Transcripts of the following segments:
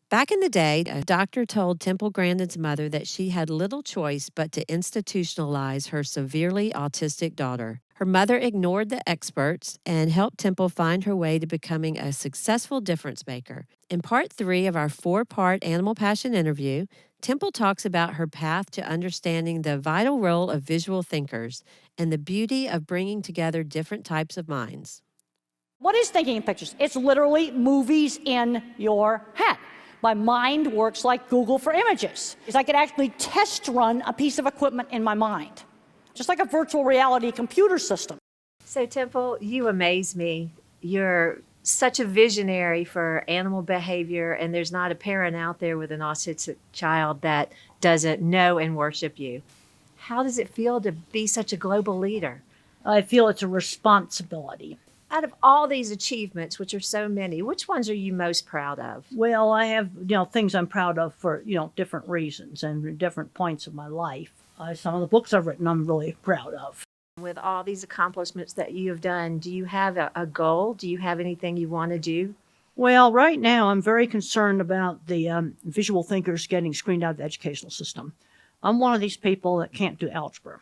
Back in the day, a doctor told Temple Grandin's mother that she had little choice but to institutionalize her severely autistic daughter. Her mother ignored the experts and helped Temple find her way to becoming a successful difference maker. In part 3 of our 4-part Animal Passion interview, Temple talks about her path to understanding the vital role of visual thinkers and the beauty of bringing together different types of minds. What is thinking in pictures? It's literally movies in your head. My mind works like Google for images. I could actually test run a piece of equipment in my mind, just like a virtual reality computer system. So, Temple, you amaze me. You're such a visionary for animal behavior, and there's not a parent out there with an autistic child that doesn't know and worship you. How does it feel to be such a global leader? I feel it's a responsibility. Out of all these achievements, which are so many, which ones are you most proud of? Well, I have, things I'm proud of for, different reasons and different points of my life. Some of the books I've written, I'm really proud of. With all these accomplishments that you have done, do you have a goal? Do you have anything you want to do? Well, right now, I'm very concerned about the visual thinkers getting screened out of the educational system. I'm one of these people that can't do algebra.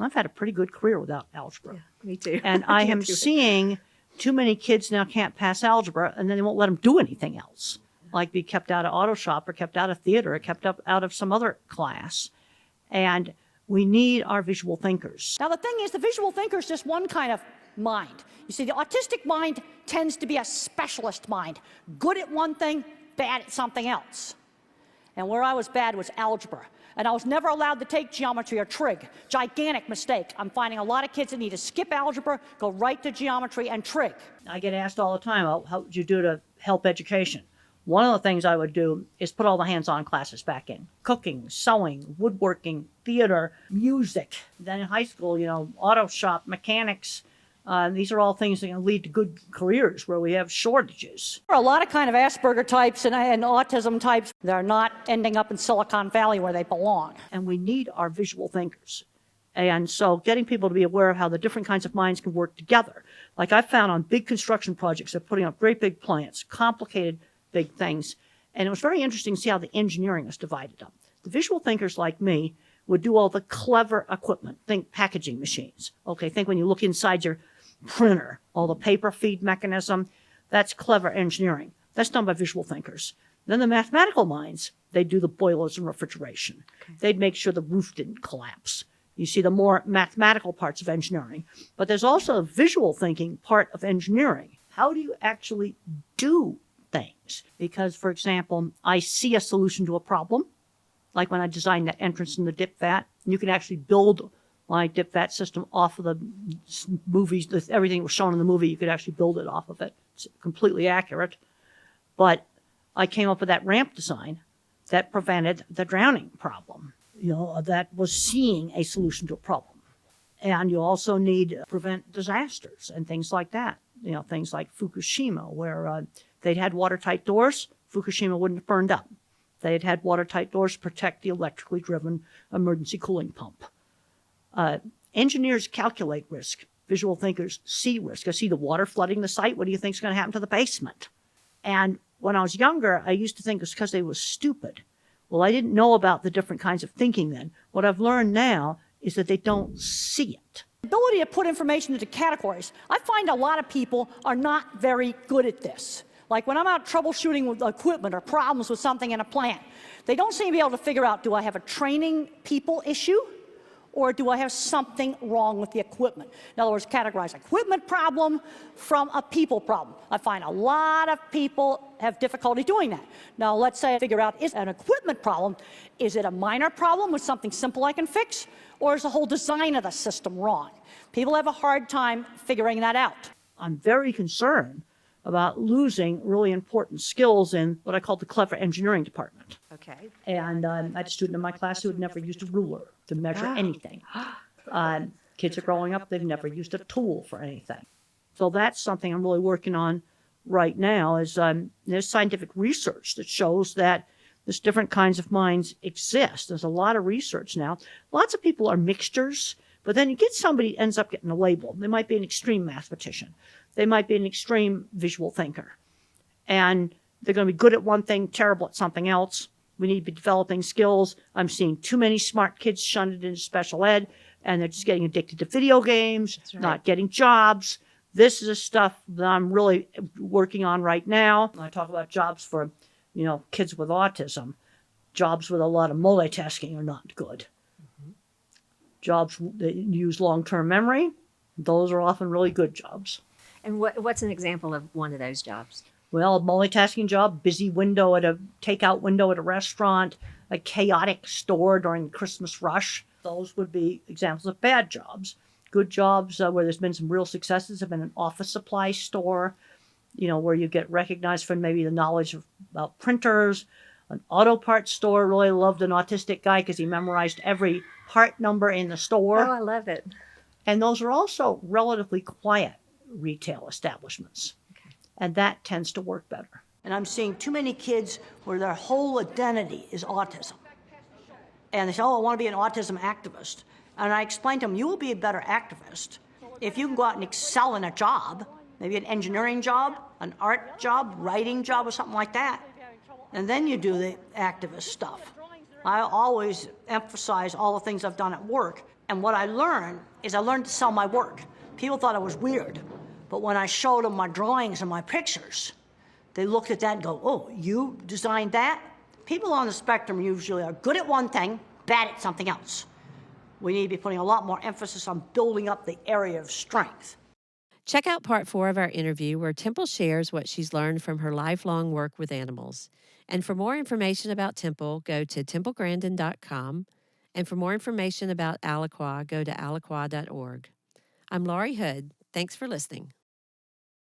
I've had a pretty good career without algebra. Yeah, me too. And I am seeing too many kids now can't pass algebra, and then they won't let them do anything else, like be kept out of auto shop or kept out of theater or kept up out of some other class. And we need our visual thinkers. Now, the thing is, the visual thinker is just one kind of mind. You see, the autistic mind tends to be a specialist mind, good at one thing, bad at something else. And where I was bad was algebra. And I was never allowed to take geometry or trig. Gigantic mistake. I'm finding a lot of kids that need to skip algebra, go right to geometry and trig. I get asked all the time, how would you do to help education? One of the things I would do is put all the hands-on classes back in. Cooking, sewing, woodworking, theater, music. Then in high school, auto shop, mechanics. These are all things that can lead to good careers where we have shortages. There are a lot of kind of Asperger types and autism types that are not ending up in Silicon Valley where they belong. And we need our visual thinkers. And so getting people to be aware of how the different kinds of minds can work together. Like I've found on big construction projects, they're putting up great big plants, complicated big things. And it was very interesting to see how the engineering is divided up. The visual thinkers like me would do all the clever equipment. Think packaging machines. Okay, think when you look inside your printer, all the paper feed mechanism, that's clever engineering. That's done by visual thinkers. Then the mathematical minds, they do the boilers and refrigeration. Okay. They'd make sure the roof didn't collapse. You see the more mathematical parts of engineering. But there's also a visual thinking part of engineering. How do you actually do things? Because, for example, I see a solution to a problem, like when I designed that entrance in the dip vat. You can actually build my dip vat system off of the movies. Everything was shown in the movie, you could actually build it off of it. It's completely accurate. But I came up with that ramp design that prevented the drowning problem. That was seeing a solution to a problem. And you also need to prevent disasters and things like that. Things like Fukushima, where they'd had watertight doors, Fukushima wouldn't have burned up. They'd had watertight doors to protect the electrically driven emergency cooling pump. Engineers calculate risk. Visual thinkers see risk. I see the water flooding the site. What do you think is going to happen to the basement? And when I was younger, I used to think it was because they were stupid. Well, I didn't know about the different kinds of thinking then. What I've learned now is that they don't see it. Ability to put information into categories. I find a lot of people are not very good at this. Like when I'm out troubleshooting with equipment or problems with something in a plant, they don't seem to be able to figure out, do I have a training people issue? Or do I have something wrong with the equipment? In other words, categorize equipment problem from a people problem. I find a lot of people have difficulty doing that. Now, let's say I figure out, is an equipment problem, is it a minor problem with something simple I can fix? Or is the whole design of the system wrong? People have a hard time figuring that out. I'm very concerned about losing really important skills in what I call the clever engineering department. Okay. And I had a student in my class who had never used a ruler to measure anything. Kids are growing up, they've never used a tool for anything. So that's something I'm really working on right now is there's scientific research that shows that there's different kinds of minds exist. There's a lot of research now. Lots of people are mixtures, but then you get somebody who ends up getting a label. They might be an extreme mathematician. They might be an extreme visual thinker. And They're going to be good at one thing, terrible at something else. We need to be developing skills. I'm seeing too many smart kids shunned into special ed, and they're just getting addicted to video games, right. not getting jobs. This is the stuff that I'm really working on right now. I talk about jobs for, kids with autism. Jobs with a lot of multitasking are not good. Jobs that use long-term memory, those are often really good jobs. And what's an example of one of those jobs? Well, a multitasking job, busy window at a takeout window at a restaurant, a chaotic store during the Christmas rush. Those would be examples of bad jobs. Good jobs where there's been some real successes have been an office supply store, where you get recognized for maybe the knowledge about printers. An auto parts store, really loved an autistic guy because he memorized every part number in the store. Oh, I love it. And those are also relatively quiet retail establishments. And that tends to work better. And I'm seeing too many kids where their whole identity is autism. And they say, oh, I want to be an autism activist. And I explain to them, you will be a better activist if you can go out and excel in a job, maybe an engineering job, an art job, writing job, or something like that. And then you do the activist stuff. I always emphasize all the things I've done at work. And what I learned is I learned to sell my work. People thought I was weird. But when I showed them my drawings and my pictures, they looked at that and go, oh, you designed that? People on the spectrum usually are good at one thing, bad at something else. We need to be putting a lot more emphasis on building up the area of strength. Check out part 4 of our interview where Temple shares what she's learned from her lifelong work with animals. And for more information about Temple, go to templegrandin.com. And for more information about Aliqua, go to aliqua.org. I'm Laurie Hood. Thanks for listening.